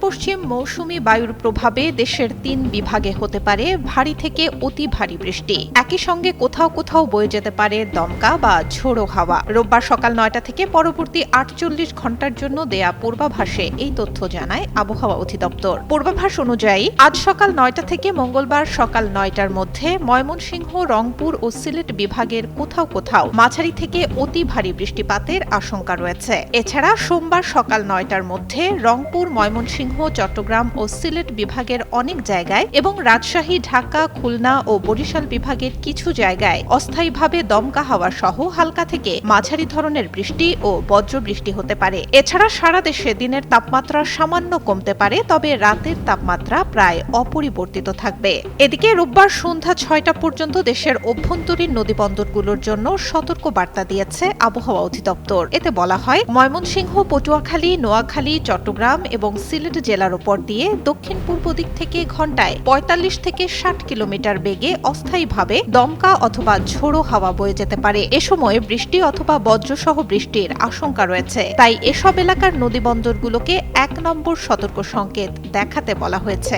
পশ্চিম মৌসুমী বায়ুর প্রভাবে দেশের ৩ বিভাগে হতে পারে ভারী থেকে অতি ভারী বৃষ্টি। একই সঙ্গে কোথাও কোথাও বয়ে যেতে পারে দমকা বা ঝোড়ো হাওয়া। রোববার সকাল ৯টা থেকে পরবর্তী ৪৮ ঘণ্টার জন্য দেয়া পূর্বাভাসে এই তথ্য জানায় আবহাওয়া অধিদপ্তর। পূর্বাভাস অনুযায়ী আজ সকাল ৯টা থেকে মঙ্গলবার সকাল ৯টার মধ্যে ময়মনসিংহ, রংপুর ও সিলেট বিভাগের কোথাও কোথাও মাঝারি থেকে অতি ভারী বৃষ্টিপাতের আশঙ্কা রয়েছে। এছাড়া সোমবার সকাল ৯টার মধ্যে রংপুর, ময়মনসিংহ, চট্টগ্রাম ও সিলেট বিভাগের অনেক জায়গায় এবং রাজশাহী, ঢাকা, খুলনা ও বরিশাল বিভাগের কিছু জায়গায় অস্থায়ীভাবে দমকা হাওয়া সহ হালকা থেকে মাঝারি ধরনের বৃষ্টি ও বজ্রবৃষ্টি হতে পারে। এছাড়া সারা দেশে দিনের তাপমাত্রা সামান্য কমতে পারে, তবে রাতের তাপমাত্রা প্রায় অপরিবর্তিত থাকবে। এদিকে রোববার সন্ধ্যা ৬টা পর্যন্ত দেশের অভ্যন্তরীণ নদীবন্দরগুলোর জন্য সতর্ক বার্তা দিয়েছে আবহাওয়া অধিদপ্তর। এতে বলা হয়, ময়মনসিংহ, পটুয়াখালী, নোয়াখালী, চট্টগ্রাম এবং সিলেট জেলার উপর দিয়ে দক্ষিণ পূর্ব দিক থেকে ঘণ্টায় ৪৫ থেকে ৬০ কিলোমিটার বেগে অস্থায়ীভাবে দমকা অথবা ঝোড়ো হাওয়া বয়ে যেতে পারে। এ সময় বৃষ্টি অথবা বজ্রসহ বৃষ্টির আশঙ্কা রয়েছে। তাই এসব এলাকার নদীবন্দরগুলোকে ১ নম্বর সতর্ক সংকেত দেখাতে বলা হয়েছে।